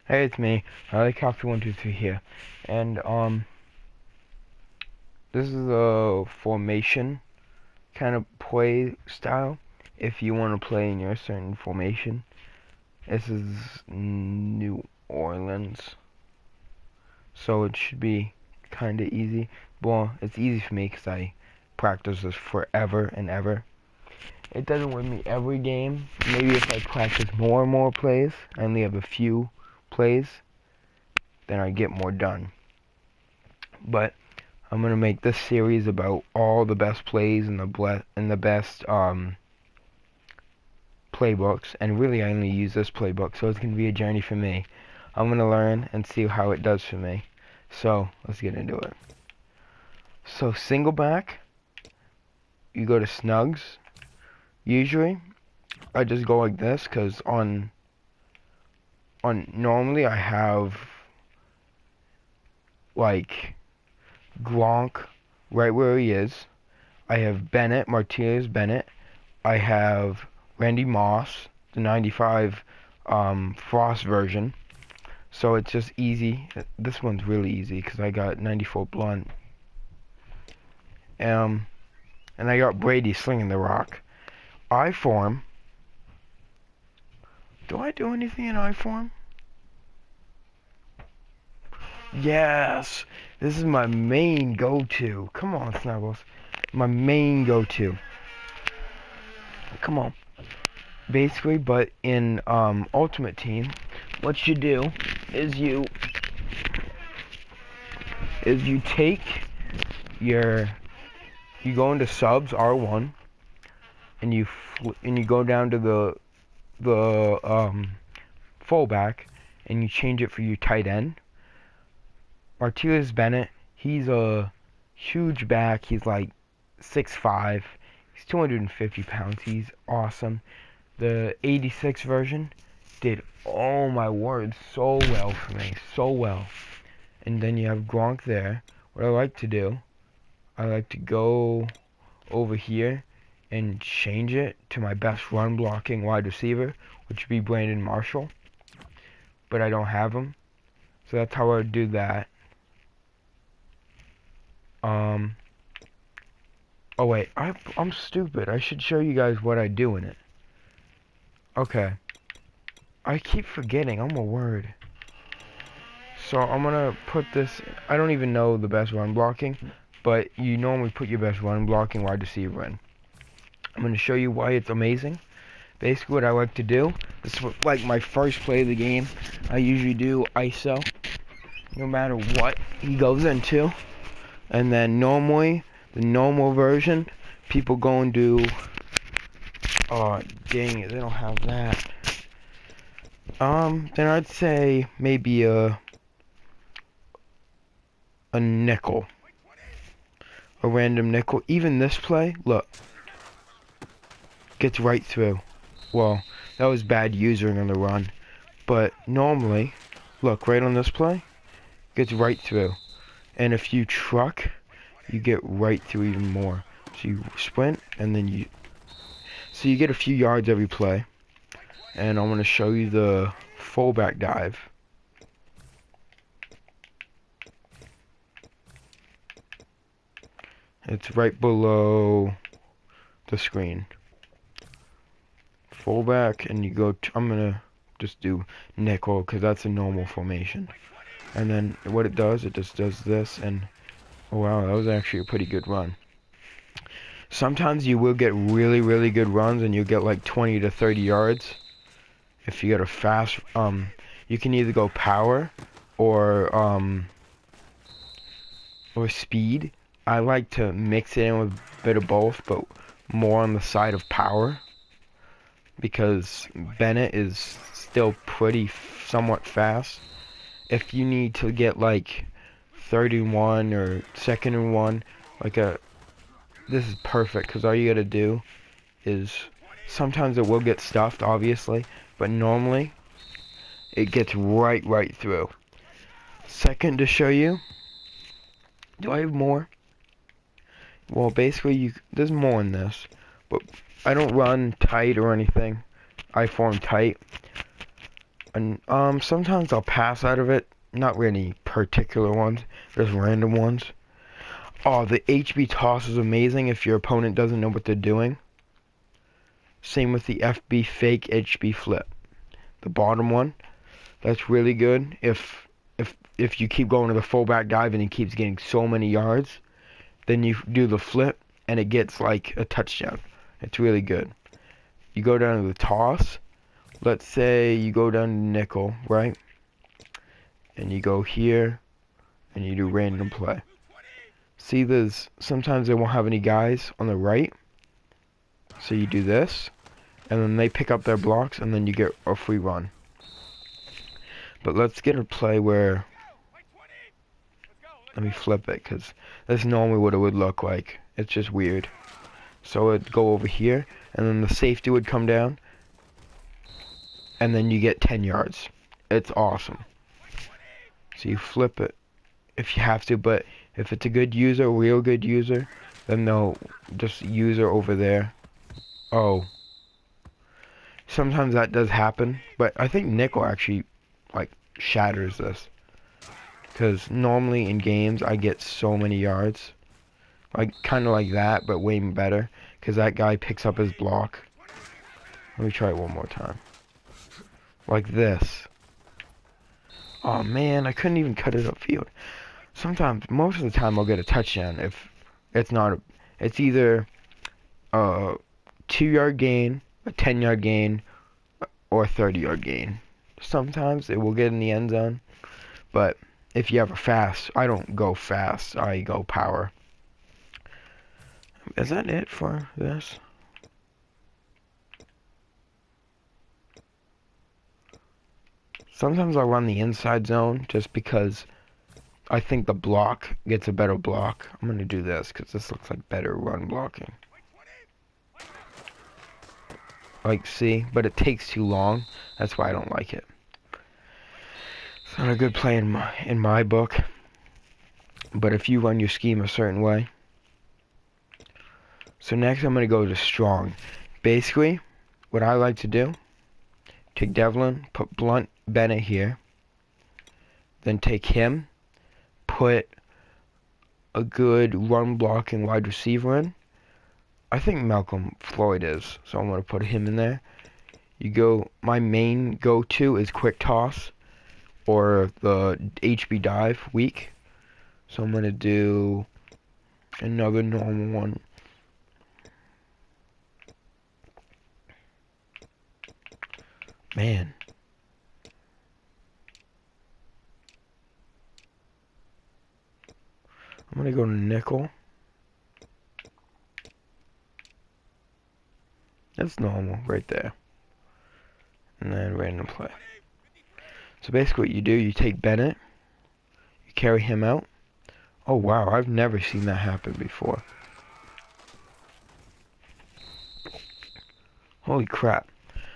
Hey, it's me. I like Coffee123 here, and this is a formation kind of play style. If you want to play in your certain formation, this is New Orleans, so it should be kind of easy. Well, it's easy for me because I practice this forever and ever. It doesn't win me every game. Maybe if I practice more and more plays, I only have a few plays, then I get more done. But I'm gonna make this series about all the best plays and the best playbooks. And really, I only use this playbook, so it's gonna be a journey for me. I'm gonna learn and see how it does for me. So let's get into it. So single back, you go to snugs. Usually, I just go like this because on normally I have like Gronk right where he is. I have Martinez Bennett. I have Randy Moss, the 95 Frost version. So it's just easy. This one's really easy because I got 94 Blunt. And I got Brady slinging the rock. I form. Do I do anything in I form? Yes! This is my main go-to. Come on, Snuggles. My main go-to. Come on. Basically, but in Ultimate Team, what you do is you take you go into subs R1 and you go down to the fullback and you change it for your tight end. Martinez Bennett, he's a huge back. He's like 6'5". He's 250 pounds. He's awesome. The 86 version did, oh my word, so well for me. So well. And then you have Gronk there. What I like to do, I like to go over here and change it to my best run blocking wide receiver, which would be Brandon Marshall. But I don't have him. So that's how I would do that. Oh wait, I'm stupid. I should show you guys what I do in it. Okay. I keep forgetting. Oh my word. So I'm gonna put this. I don't even know the best run blocking, but you normally put your best run blocking wide receiver in. I'm gonna show you why it's amazing. Basically, what I like to do. This is like my first play of the game. I usually do ISO, no matter what he goes into. And then normally, the normal version, people go and do, oh dang it, they don't have that. Then I'd say maybe a nickel. A random nickel. Even this play, look, gets right through. Well, that was bad usering on the run. But normally, look, right on this play, gets right through. And if you truck, you get right through even more. So you sprint, and then you get a few yards every play. And I'm going to show you the fullback dive. It's right below the screen. Fullback, and you go, I'm going to just do nickel, because that's a normal formation. And then what it does, it just does this, and oh wow, that was actually a pretty good run. Sometimes you will get really, really good runs, and you'll get like 20 to 30 yards. If you get a fast, you can either go power or speed. I like to mix it in with a bit of both, but more on the side of power, because Bennett is still pretty somewhat fast. If you need to get like 31 or second and 1, this is perfect, because all you gotta do is, sometimes it will get stuffed, obviously, but normally it gets right through. Second, to show you, do I have more? Well, basically, there's more in this, but I don't run tight or anything. I form tight. And sometimes I'll pass out of it. Not really particular ones, just random ones. Oh, the HB toss is amazing if your opponent doesn't know what they're doing. Same with the FB fake HB flip. The bottom one, that's really good if you keep going to the fullback dive and he keeps getting so many yards, then you do the flip and it gets like a touchdown. It's really good. You go down to the toss. Let's say you go down to nickel, right? And you go here and you do random play. See, sometimes they won't have any guys on the right. So you do this, and then they pick up their blocks, and then you get a free run. But let's get a play where, let me flip it, because that's normally what it would look like. It's just weird. So it'd go over here, and then the safety would come down, and then you get 10 yards. It's awesome. So you flip it if you have to, but if it's a good user, a real good user, then they'll just user over there. Oh. Sometimes that does happen, but I think nickel actually, like, shatters this. Because normally in games, I get so many yards. Like, kind of like that, but way better. Because that guy picks up his block. Let me try it one more time. Like this. Oh man, I couldn't even cut it upfield. Sometimes, most of the time, I'll get a touchdown if it's not, it's either a 2-yard gain, a 10-yard gain, or a 30-yard gain. Sometimes it will get in the end zone, but if you have a fast, I don't go fast, I go power. Is that it for this? Sometimes I'll run the inside zone just because I think the block gets a better block. I'm going to do this because this looks like better run blocking. Like, see? But it takes too long. That's why I don't like it. It's not a good play in my book. But if you run your scheme a certain way. So next I'm going to go to strong. Basically, what I like to do, take Devlin, put Blunt Bennett here. Then take him, put a good run blocking wide receiver in. I think Malcolm Floyd is, so I'm going to put him in there. You go, my main go-to is quick toss or the HB dive weak. So I'm going to do another normal one. Man. I'm going to go to nickel. That's normal right there. And then random play. So basically what you do, you take Bennett, you carry him out. Oh wow, I've never seen that happen before. Holy crap.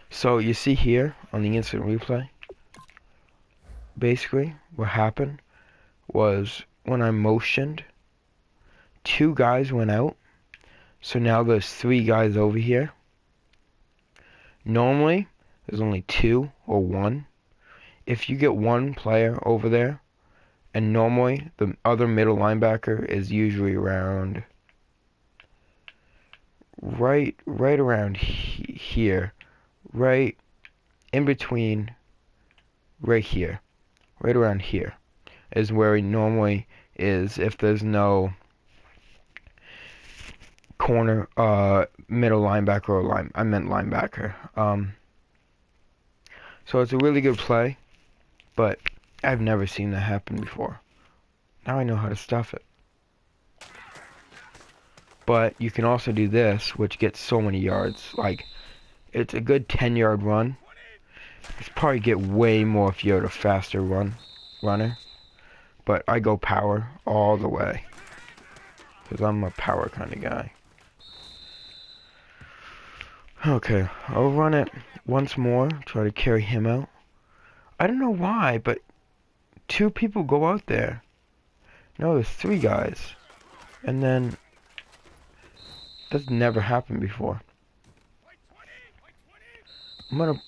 So you see here on the instant replay, basically what happened was when I motioned, 2 guys went out. So now there's 3 guys over here. Normally, there's only 2 or 1. If you get 1 player over there, and normally the other middle linebacker is usually around right around here, right in between, right here, right around here is where he normally is if there's no corner, middle linebacker or I meant linebacker. So it's a really good play, but I've never seen that happen before. Now I know how to stuff it. But you can also do this, which gets so many yards. Like, it's a good 10-yard run. It's probably get way more if you're a faster runner. But I go power all the way. Because I'm a power kind of guy. Okay, I'll run it once more. Try to carry him out. I don't know why, but 2 people go out there. No, there's 3 guys. And then that's never happened before. I'm gonna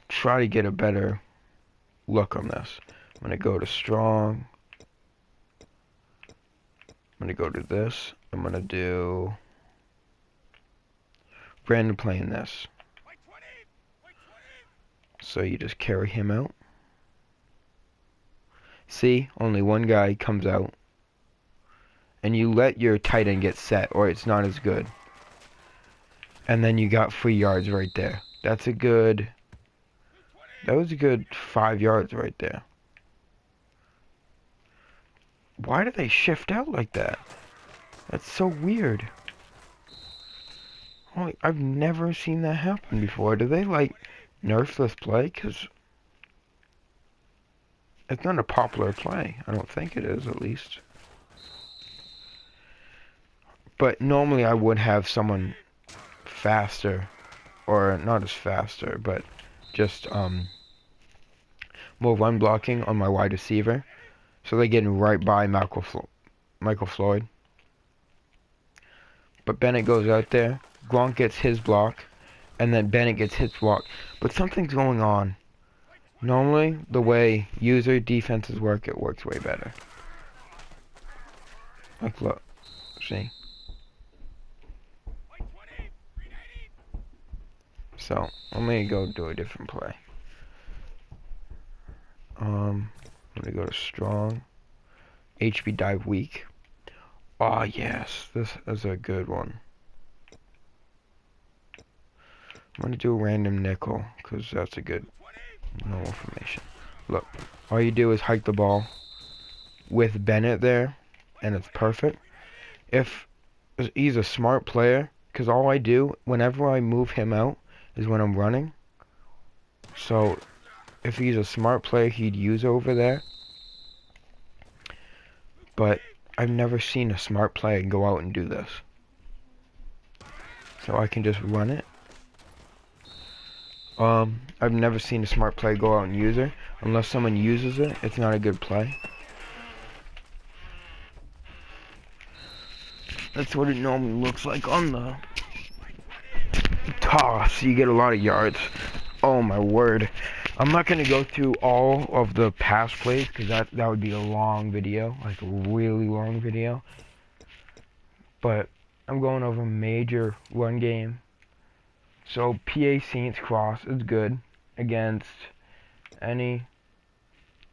try to get a better look on this. I'm gonna go to strong. I'm gonna go to this. I'm gonna do random playing this. So you just carry him out. See, only one guy comes out. And you let your tight end get set, or it's not as good. And then you got 3 yards right there. That was a good 5 yards right there. Why do they shift out like that? That's so weird. I've never seen that happen before. Do they, like, nerf this play? Because it's not a popular play. I don't think it is, at least. But normally I would have someone faster, or not as faster, but just more run blocking on my wide receiver, so they're getting right by Michael Floyd. But Bennett goes out there, Gronk gets his block, and then Bennett gets his block. But something's going on. Normally, the way user defenses work, it works way better. Like, look, see? So, I'm gonna go do a different play. I'm gonna go to strong. HB dive weak. Oh yes, this is a good one. I'm gonna do a random nickel, because that's a good normal formation. Look, all you do is hike the ball with Bennett there, and it's perfect. If he's a smart player, because all I do, whenever I move him out, is when I'm running. So, if he's a smart player, he'd use over there. But I've never seen a smart player go out and do this. So I can just run it. I've never seen a smart player go out and use it. Unless someone uses it, it's not a good play. That's what it normally looks like on the toss. You get a lot of yards. Oh my word. I'm not going to go through all of the pass plays, because that would be a long video. Like a really long video. But I'm going over major run game. So PA Saints cross is good against any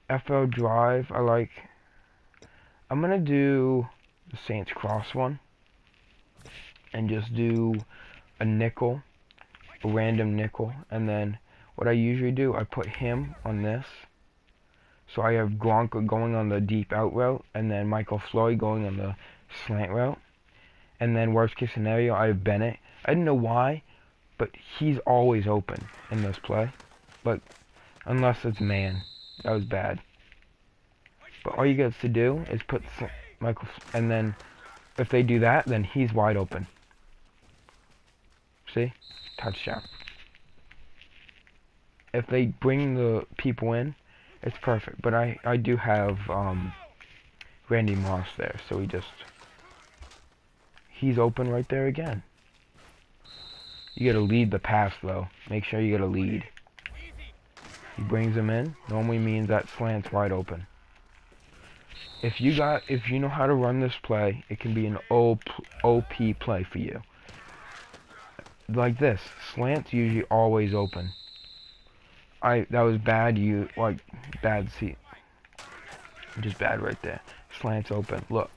FL drive. I'm gonna do the Saints cross one and just do a nickel, a random nickel, and then what I usually do, I put him on this. So I have Gronk going on the deep out route, and then Michael Floyd going on the slant route. And then worst case scenario, I have Bennett. I didn't know why, but he's always open in this play. But unless it's man, that was bad. But all you got to do is put Michael, and then if they do that, then he's wide open. See? Touchdown. If they bring the people in, it's perfect. But I do have Randy Moss there, so he's open right there again. You gotta lead the pass though. Make sure you gotta lead. He brings him in. Normally means that slant's wide open. If you know how to run this play, it can be an OP play for you. Like this, slant's usually always open. That was bad. Bad seat. Just bad right there. Slant's open. Look.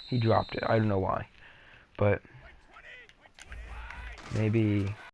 He dropped it. I don't know why. But maybe